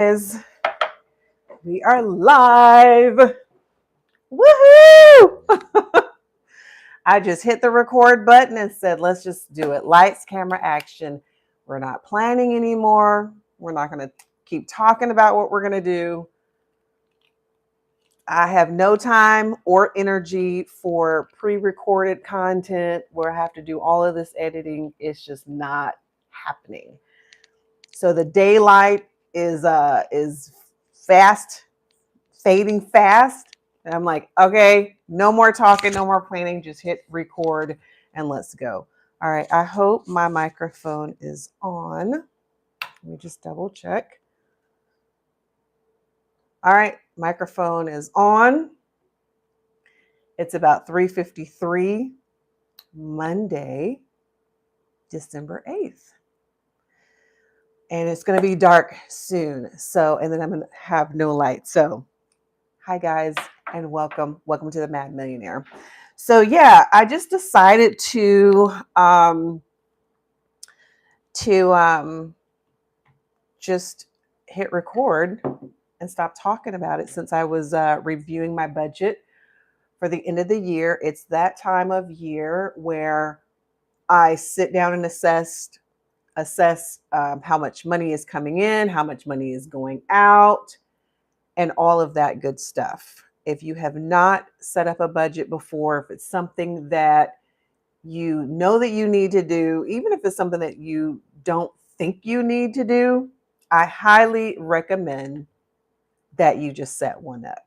Guys, we are live. Woohoo! I just hit the record button and said, let's just do it. Lights, camera, action. We're not planning anymore. We're not going to keep talking about what we're going to do. I have no time or energy for pre-recorded content where I have to do all of this editing. It's just not happening. So the daylight is fast, fading fast. And I'm like, okay, no more talking, no more planning, just hit record and let's go. All right, I hope my microphone is on. Let me just double check. All right, microphone is on. It's about 3:53 Monday, December 8th. And it's going to be dark soon. So, and then I'm going to have no light. So, hi guys, and welcome to the Mad Millionaire. So yeah, I just decided to just hit record and stop talking about it since I was reviewing my budget for the end of the year. It's that time of year where I sit down and assess how much money is coming in, how much money is going out, and all of that good stuff. If you have not set up a budget before, if it's something that you know that you need to do, even if it's something that you don't think you need to do, I highly recommend that you just set one up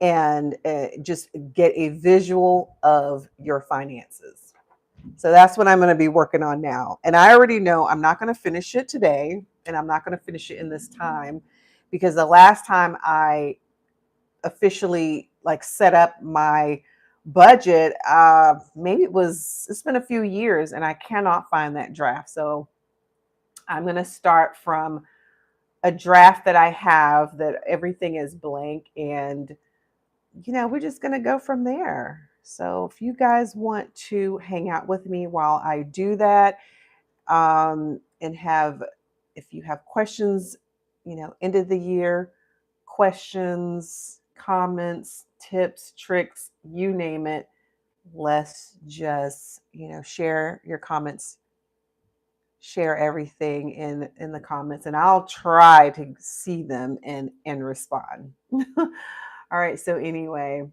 and just get a visual of your finances. So that's what I'm going to be working on now. And I already know I'm not going to finish it today, and I'm not going to finish it in this time, because the last time I officially set up my budget, maybe it's been a few years and I cannot find that draft. So I'm going to start from a draft that I have that everything is blank, and we're just going to go from there. So if you guys want to hang out with me while I do that, and if you have questions, end of the year questions, comments, tips, tricks, you name it, let's just, share your comments, share everything in the comments, and I'll try to see them and respond. All right, so anyway,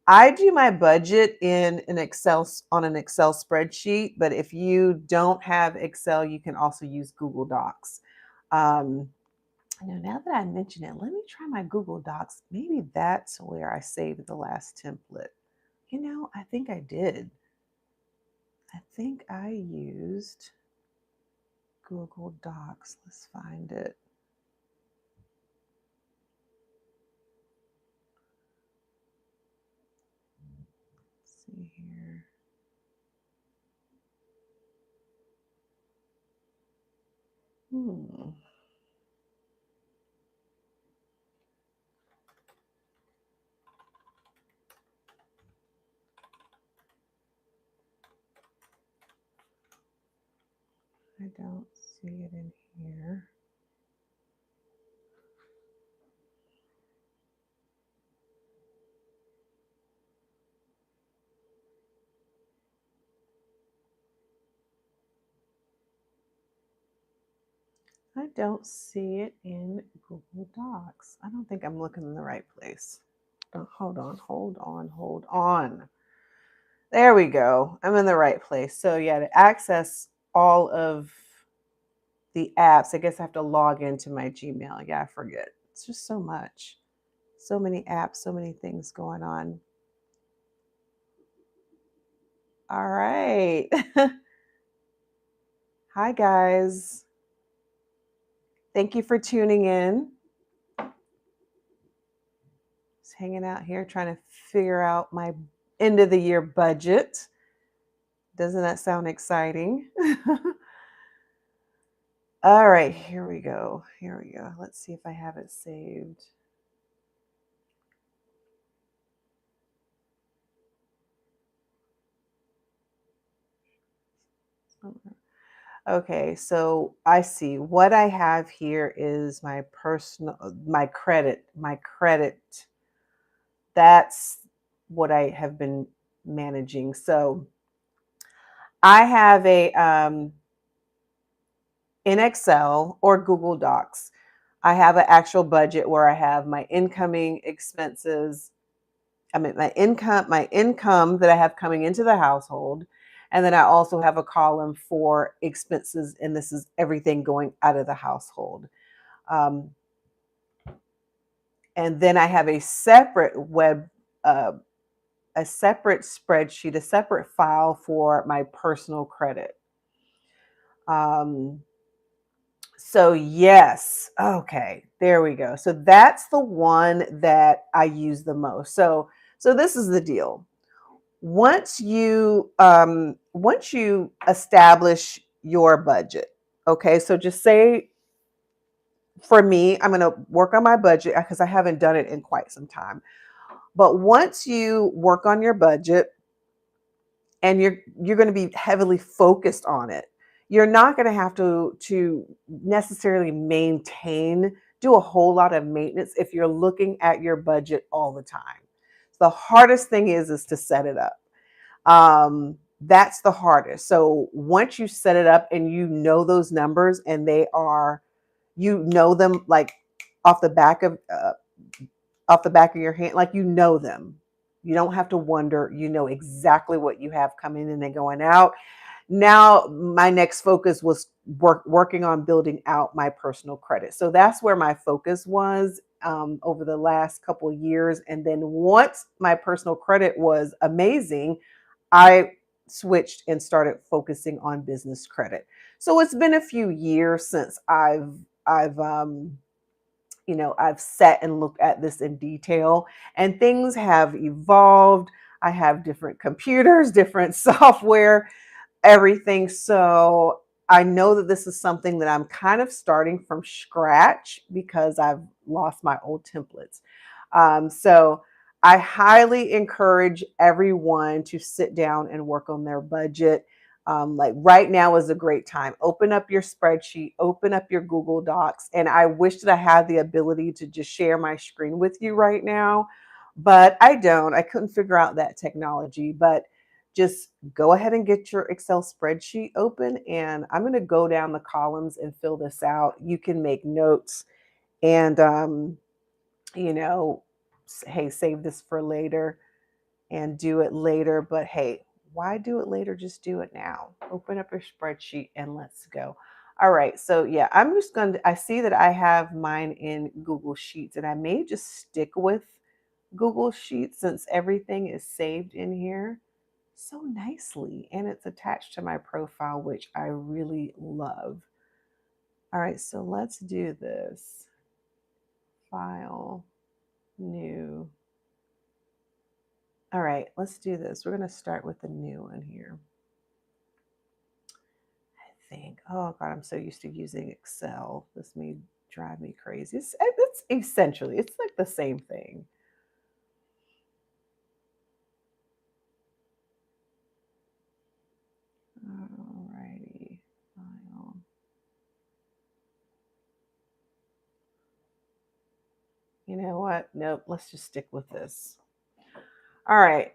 I do my budget in an Excel spreadsheet, but if you don't have Excel, you can also use Google Docs. Now that I mention it, let me try my Google Docs. Maybe that's where I saved the last template. I think I did. I think I used Google Docs. Let's find it. Let's see here. I don't see it in here. I don't see it in Google Docs. I don't think I'm looking in the right place. Oh, hold on. There we go. I'm in the right place. So yeah, to access all of the apps, I guess I have to log into my Gmail. Yeah, I forget. It's just so much. So many apps, so many things going on. All right. Hi, guys. Thank you for tuning in. Just hanging out here trying to figure out my end of the year budget. Doesn't that sound exciting? All right, here we go. Let's see if I have it saved. Okay, so I see what I have here is my personal, my credit. That's what I have been managing. So I have a in Excel or Google Docs. I have an actual budget where I have my incoming expenses. I mean, my income that I have coming into the household. And then I also have a column for expenses, and this is everything going out of the household. Um, and then I have uh, a separate spreadsheet, a separate file for my personal credit. Um, so yes, okay, there we go. So that's the one that I use the most. So this is the deal. Once you establish your budget, okay, so just say, for me, I'm going to work on my budget because I haven't done it in quite some time. But once you work on your budget and you're going to be heavily focused on it, you're not going to have to necessarily do a whole lot of maintenance if you're looking at your budget all the time. The hardest thing is to set it up. That's the hardest. So once you set it up and you know those numbers, and you know them like off the back of off the back of your hand, like you know them. You don't have to wonder. You know exactly what you have coming in and going out. Now, my next focus was working on building out my personal credit. So that's where my focus was over the last couple of years. And then once my personal credit was amazing, I switched and started focusing on business credit. So it's been a few years since I've sat and looked at this in detail, and things have evolved. I have different computers, different software, everything. So I know that this is something that I'm kind of starting from scratch because I've lost my old templates. So I highly encourage everyone to sit down and work on their budget. Like right now is a great time. Open up your spreadsheet, open up your Google Docs. And I wish that I had the ability to just share my screen with you right now, but I don't. I couldn't figure out that technology. But just go ahead and get your Excel spreadsheet open, and I'm going to go down the columns and fill this out. You can make notes and, you know, hey, save this for later and do it later. But hey, why do it later? Just do it now. Open up your spreadsheet and let's go. All right. So, yeah, I see that I have mine in Google Sheets, and I may just stick with Google Sheets since everything is saved in here so nicely and it's attached to my profile, which I really love. All right, so let's do this. File, new. All right, let's do this. We're going to start with the new one here. I think, oh God, I'm so used to using Excel. This may drive me crazy. It's essentially, it's like the same thing. All righty, file. You know what? Nope, let's just stick with this. All right,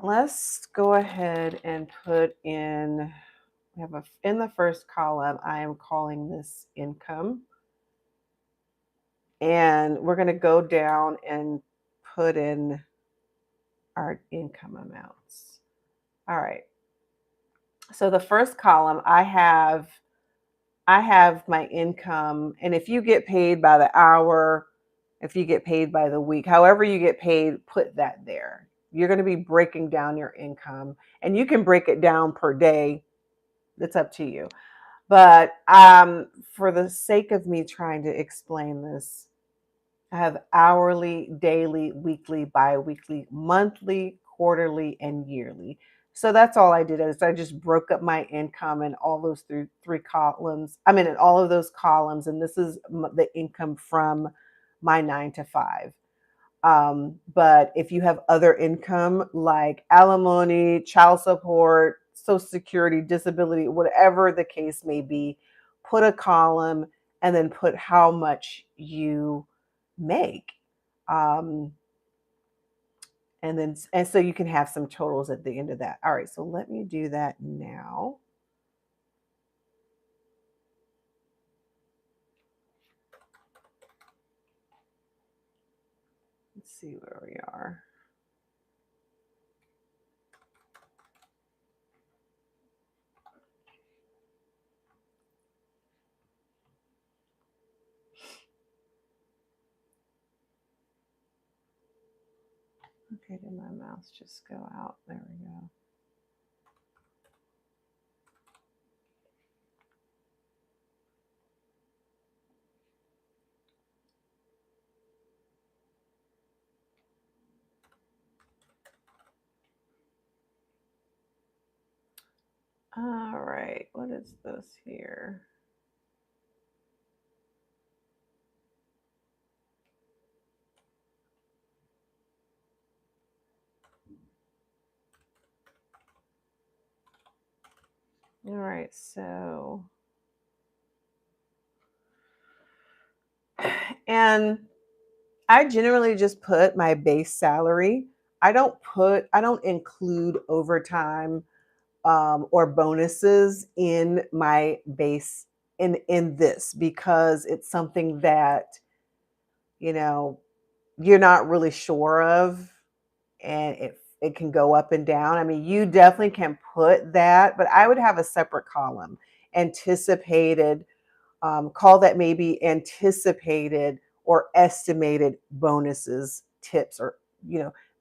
let's go ahead and put in, in the first column, I am calling this income. And we're going to go down and put in our income amounts. All right. So the first column, I have my income, and if you get paid by the hour, if you get paid by the week, however you get paid, put that there. You're going to be breaking down your income, and you can break it down per day. It's up to you. But for the sake of me trying to explain this, I have hourly, daily, weekly, bi-weekly, monthly, quarterly, and yearly. So that's all I did is I just broke up my income in all those three columns. I mean, in all of those columns, and this is the income from my 9 to 5. But if you have other income like alimony, child support, Social Security, disability, whatever the case may be, put a column and then put how much you make. Um, and so you can have some totals at the end of that. All right, so let me do that now. Let's see where we are. Okay, did my mouse just go out? There we go. All right, what is this here? All right, so, and I generally just put my base salary. I don't include overtime or bonuses in my base in this, because it's something that, you know, you're not really sure of, and it can go up and down. I mean, you definitely can put that, but I would have a separate column, anticipated, call that maybe anticipated or estimated bonuses, tips, or,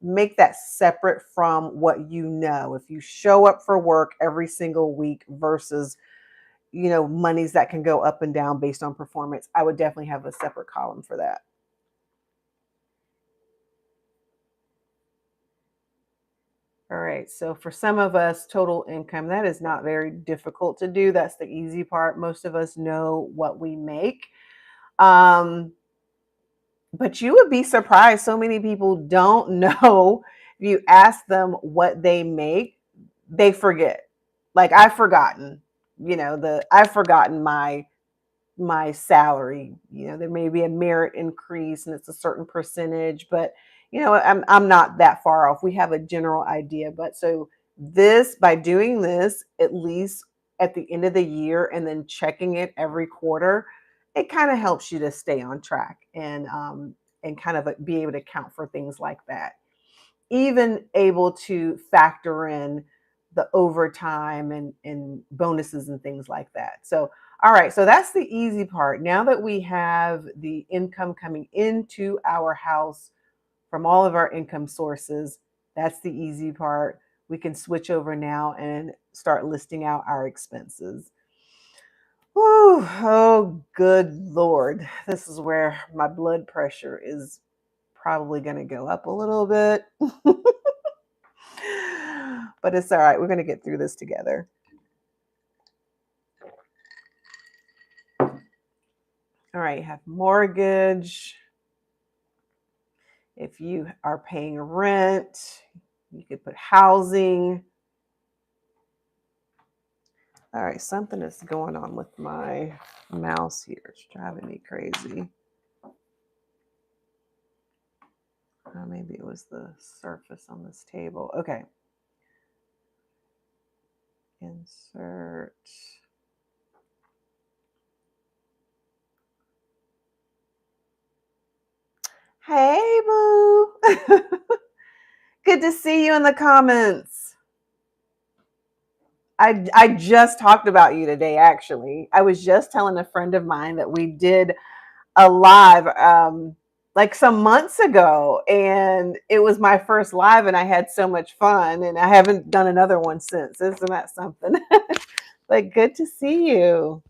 make that separate from what you know. If you show up for work every single week versus, monies that can go up and down based on performance, I would definitely have a separate column for that. All right, so for some of us, total income, that is not very difficult to do. That's the easy part. Most of us know what we make. But you would be surprised. So many people don't know. If you ask them what they make, they forget. Like, I've forgotten, I've forgotten my salary. There may be a merit increase and it's a certain percentage, but I'm not that far off. We have a general idea, but so this, by doing this at least at the end of the year and then checking it every quarter, it kind of helps you to stay on track and kind of be able to account for things like that. Even able to factor in the overtime and bonuses and things like that. So, all right, so that's the easy part. Now that we have the income coming into our house from all of our income sources, that's the easy part. We can switch over now and start listing out our expenses. Ooh, oh, good Lord. This is where my blood pressure is probably going to go up a little bit. But it's all right. We're going to get through this together. All right, you have mortgage. If you are paying rent, you could put housing. All right, something is going on with my mouse here. It's driving me crazy. Maybe it was the surface on this table. Okay. Insert. Hey, boo. Good to see you in the comments. I just talked about you today, actually. I was just telling a friend of mine that we did a live like some months ago, and it was my first live, and I had so much fun, and I haven't done another one since. Isn't that something? Like, good to see you.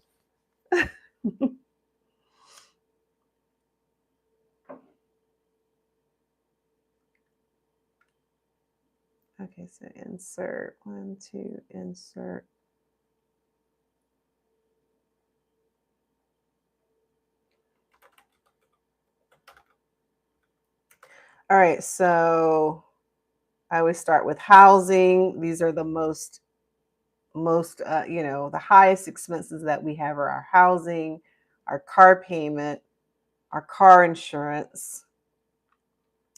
Okay, so insert 1, 2, insert. All right, so I always start with housing. These are the most the highest expenses that we have are our housing, our car payment, our car insurance.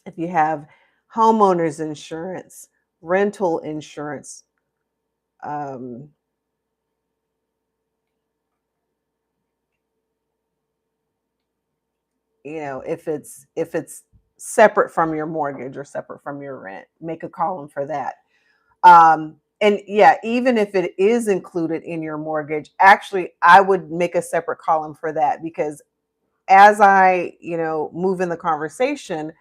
If you have homeowners insurance, rental insurance, um, if it's separate from your mortgage or separate from your rent, make a column for that. And yeah, even if it is included in your mortgage, actually, I would make a separate column for that, because as I, move in the conversation,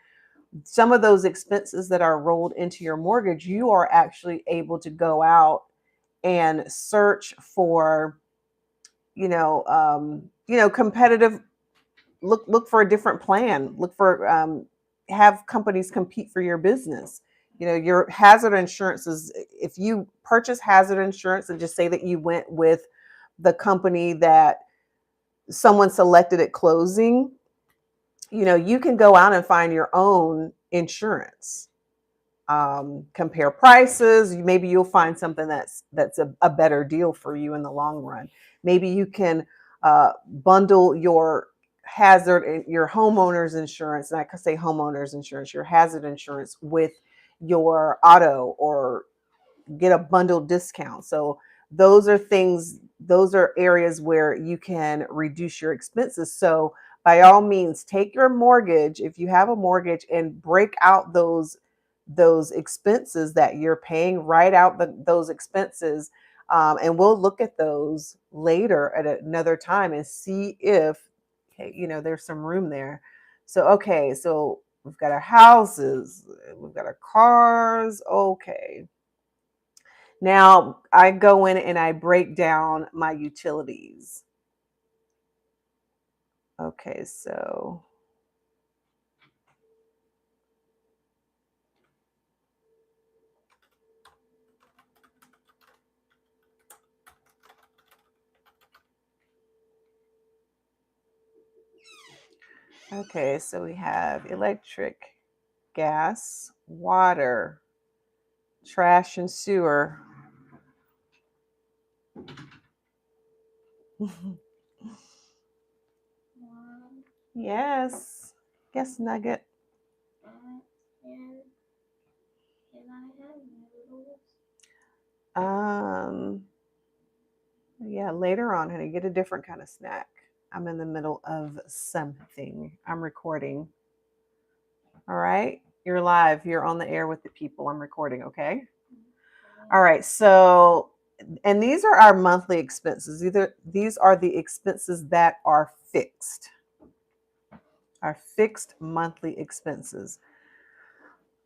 some of those expenses that are rolled into your mortgage, you are actually able to go out and search for, competitive. Look for a different plan. Look for have companies compete for your business. Your hazard insurance is, if you purchase hazard insurance and just say that you went with the company that someone selected at closing, you can go out and find your own insurance. Compare prices. Maybe you'll find something that's a better deal for you in the long run. Maybe you can bundle your hazard, your homeowner's insurance, and I could say homeowner's insurance, your hazard insurance with your auto, or get a bundled discount. So those are areas where you can reduce your expenses. So by all means, take your mortgage, if you have a mortgage, and break out those expenses that you're paying. Write out those expenses, and we'll look at those later at another time and see if, hey, there's some room there. So okay, so we've got our houses, we've got our cars. Okay, now I go in and I break down my utilities. Okay, so we have electric, gas, water, trash, and sewer. Yes. Yes, Nugget. Um, yeah, later on, honey, get a different kind of snack. I'm in the middle of something. I'm recording. All right. You're live. You're on the air with the people. I'm recording, okay? All right. So, and these are our monthly expenses. These are the expenses that are fixed. Our fixed monthly expenses.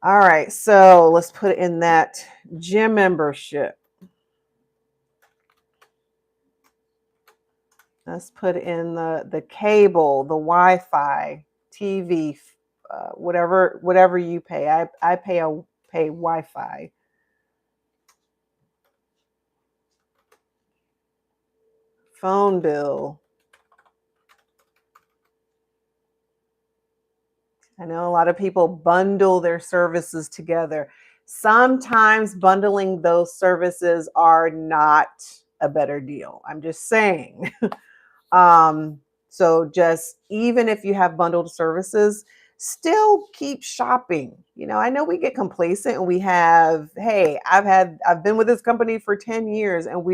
All right. So, let's put in that gym membership. Let's put in the cable, the Wi-Fi, TV, whatever you pay. I pay Wi-Fi. Phone bill. I know a lot of people bundle their services together. Sometimes bundling those services are not a better deal. I'm just saying. So just, even if you have bundled services, still keep shopping. I know we get complacent and we have, hey, I've been with this company for 10 years, and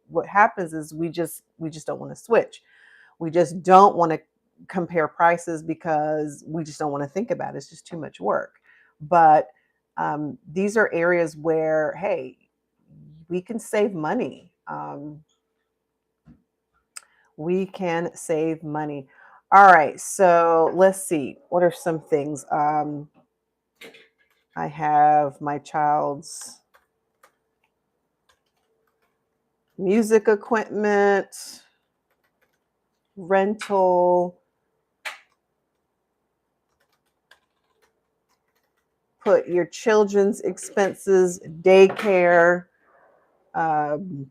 what happens is we just don't want to switch. We just don't want to compare prices because we just don't want to think about it. It's just too much work. But these are areas where, hey, we can save money. We can save money. All right, so let's see. What are some things? I have my child's music equipment, rental, put your children's expenses, daycare, um,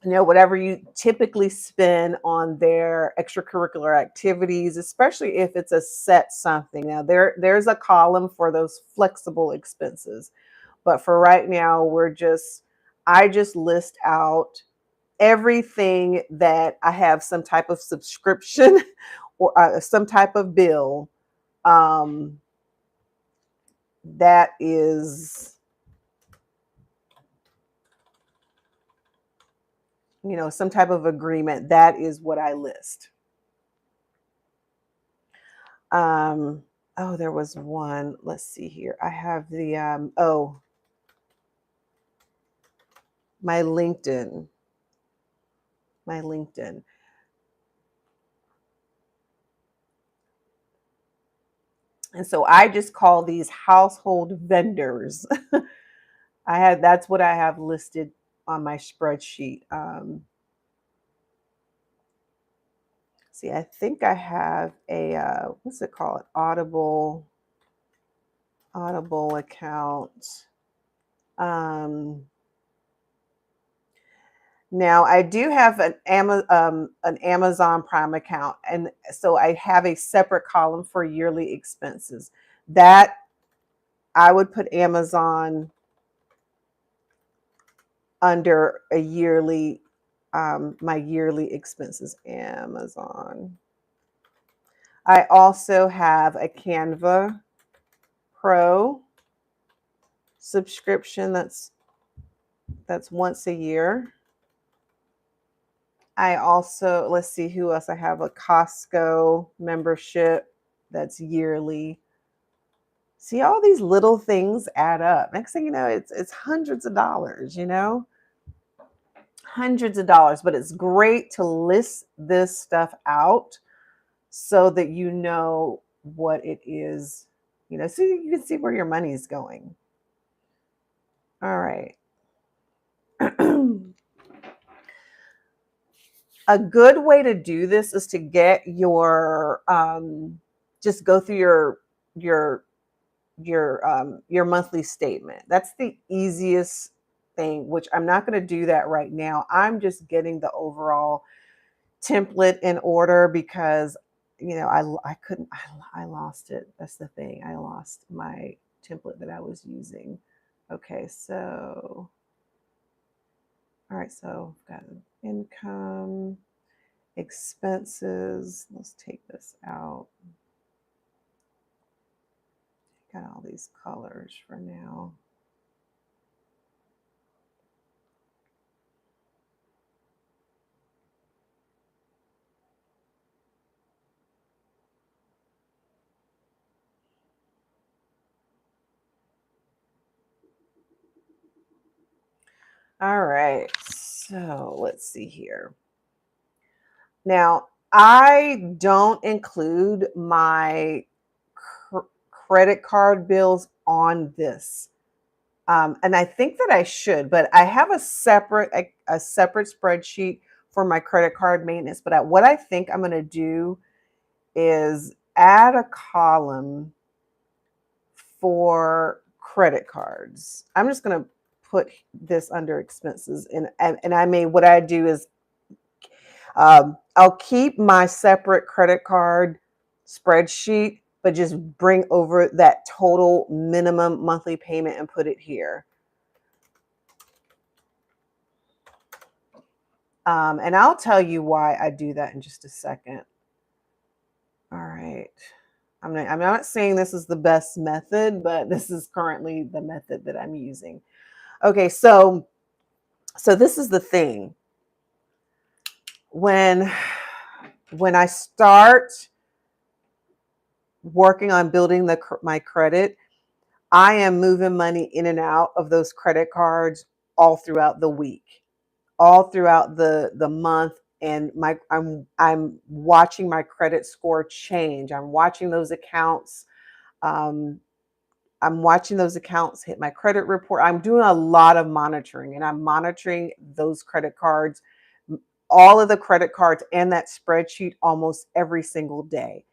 whatever you typically spend on their extracurricular activities, especially if it's a set something. Now there's a column for those flexible expenses, but for right now, we're just I just list out everything that I have some type of subscription or some type of bill um, that is, some type of agreement. That is what I list. Oh, there was one. Let's see here. I have the, my LinkedIn. My LinkedIn. And so I just call these household vendors. That's what I have listed on my spreadsheet. See, I think I have a what's it called? Audible account. Now I do have an Amazon Prime account, and so I have a separate column for yearly expenses. That I would put Amazon under a yearly, my yearly expenses. Amazon. I also have a Canva Pro subscription that's once a year. I also, let's see who else I have, a Costco membership that's yearly. See, all these little things add up. Next thing you know, it's hundreds of dollars, hundreds of dollars. But it's great to list this stuff out so that you know what it is, so you can see where your money is going. All right. A good way to do this is to get your just go through your monthly statement. That's the easiest thing, which I'm not going to do that right now. I'm just getting the overall template in order because I couldn't, I lost it. That's the thing. I lost my template that I was using. Okay, so all right, so I've got income, expenses. Let's take this out. Got all these colors for now. All right, so let's see here. Now, I don't include my credit card bills on this. And I think that I should, but I have a separate spreadsheet for my credit card maintenance. But what I think I'm going to do is add a column for credit cards. I'm just going to put this under expenses, and I may, what I do is I'll keep my separate credit card spreadsheet, but just bring over that total minimum monthly payment and put it here. And I'll tell you why I do that in just a second. All right. I'm not saying this is the best method, but this is currently the method that I'm using. Okay, so this is the thing. When I start working on building my credit, I am moving money in and out of those credit cards all throughout the week, all throughout the month, and I'm watching my credit score change. I'm watching those accounts. I'm watching those accounts hit my credit report. I'm doing a lot of monitoring, and I'm monitoring those credit cards, all of the credit cards and that spreadsheet almost every single day.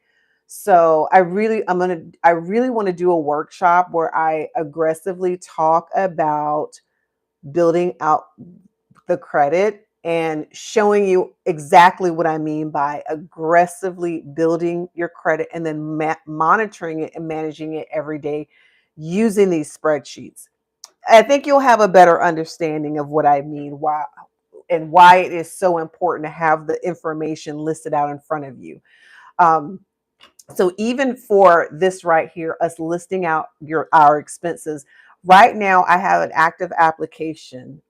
So I really want to do a workshop where I aggressively talk about building out the credit and showing you exactly what I mean by aggressively building your credit and then monitoring it and managing it every day using these spreadsheets. I think you'll have a better understanding of what I mean, why it is so important to have the information listed out in front of you. Um, so even for this right here, us listing out our expenses, right now I have an active application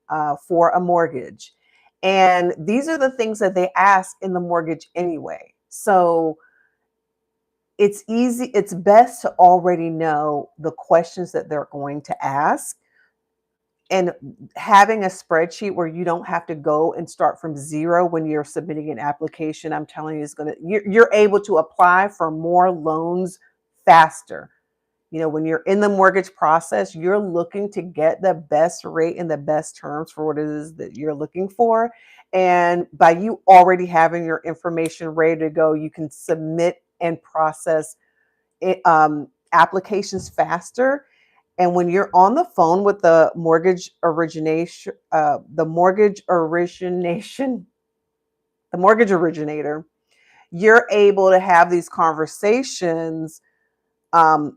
for a mortgage. And these are the things that they ask in the mortgage anyway. So it's best to already know the questions that they're going to ask, and having a spreadsheet where you don't have to go and start from zero when you're submitting an application, I'm telling you, you're able to apply for more loans faster. You know, when you're in the mortgage process, you're looking to get the best rate and the best terms for what it is that you're looking for. And by you already having your information ready to go, you can submit and process applications faster. And when you're on the phone with the mortgage originator, you're able to have these conversations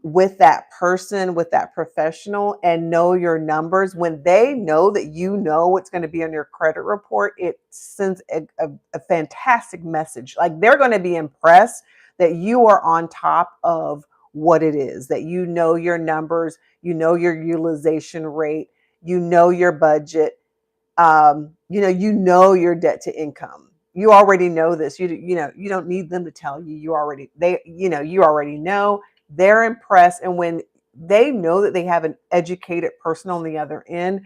with that person, with that professional, and know your numbers. When they know that you know what's going to be on your credit report, it sends a fantastic message. Like, they're going to be impressed that you are on top of what it is, that you know your numbers, you know your utilization rate, you know your budget, you know your debt to income. You already know this. You don't need them to tell you. You already know. They're impressed, and when they know that they have an educated person on the other end,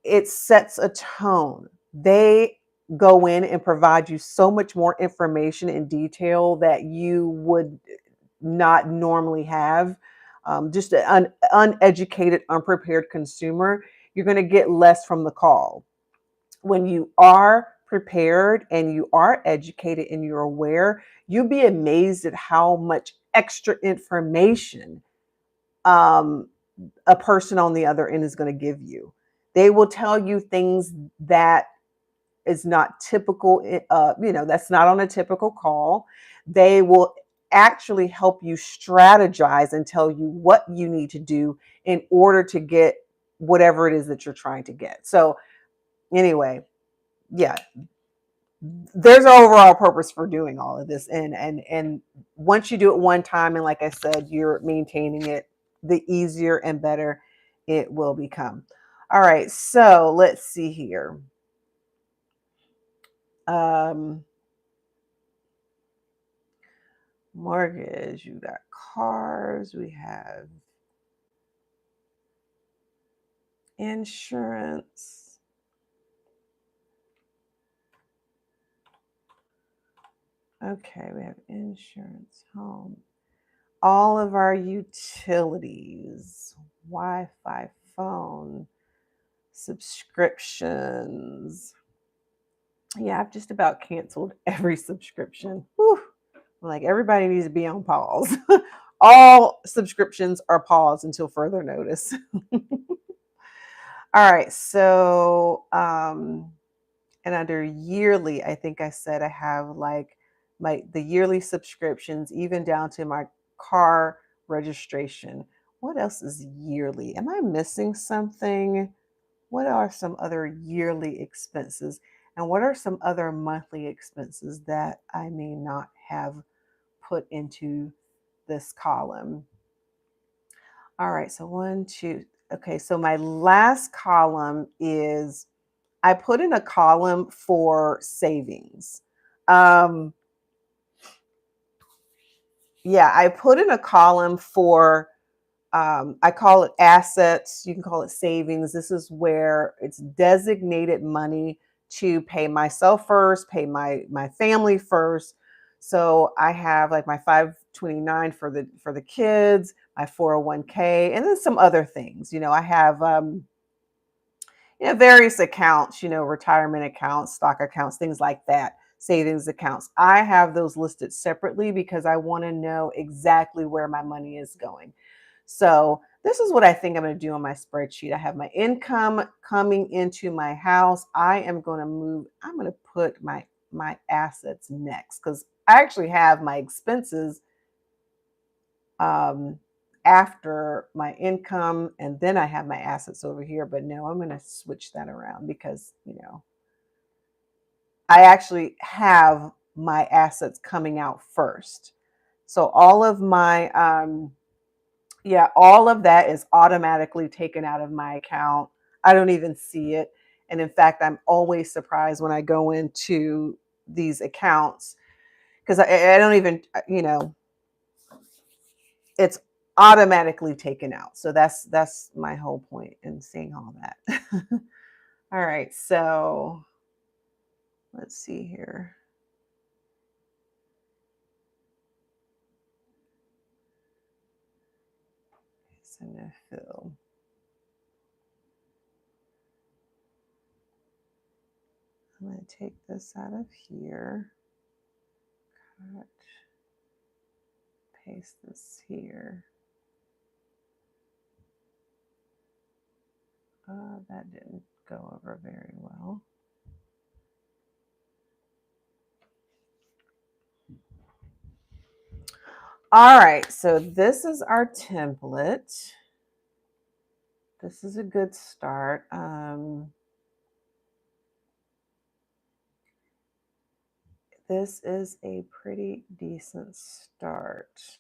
it sets a tone. They go in and provide you so much more information in detail that you would not normally have. Just an uneducated, unprepared consumer, you're going to get less from the call. When you are prepared and you are educated and you're aware, you'll be amazed at how much extra information um, a person on the other end is going to give you. They will tell you things that is not typical, that's not on a typical call. They will actually help you strategize and tell you what you need to do in order to get whatever it is that you're trying to get. So, anyway, yeah, there's an overall purpose for doing all of this, and once you do it one time, and like I said, you're maintaining it, the easier and better it will become. All right, so let's see here. Mortgage, you got cars, we have insurance. Okay, we have insurance, home, all of our utilities, Wi-Fi, phone, subscriptions. Yeah, I've just about canceled every subscription. Whew. Like, everybody needs to be on pause. All subscriptions are paused until further notice. All right, so and under yearly, I think I said I have like the yearly subscriptions, even down to my car registration. What else is yearly? Am I missing something? What are some other yearly expenses? And what are some other monthly expenses that I may not have put into this column? All right, so one, two. Okay, so my last column is I put in a column for savings. Um, yeah, I put in a column for, I call it assets. You can call it savings. This is where it's designated money to pay myself first, pay my family first. So I have like my 529 for the kids, my 401k, and then some other things. I have various accounts, retirement accounts, stock accounts, things like that, savings accounts. I have those listed separately because I want to know exactly where my money is going. So this is what I think I'm going to do on my spreadsheet. I have my income coming into my house. I'm going to put my assets next, because I actually have my expenses after my income, and then I have my assets over here. But no, I'm going to switch that around because, I actually have my assets coming out first. So all of my, all of that is automatically taken out of my account. I don't even see it. And in fact, I'm always surprised when I go into these accounts because I don't even, it's automatically taken out. So that's my whole point in seeing all that. All right, so let's see here. Send a fill. I'm going to take this out of here. Cut. Paste this here. That didn't go over very well. All right, so this is our template. This is a good start. This is a pretty decent start.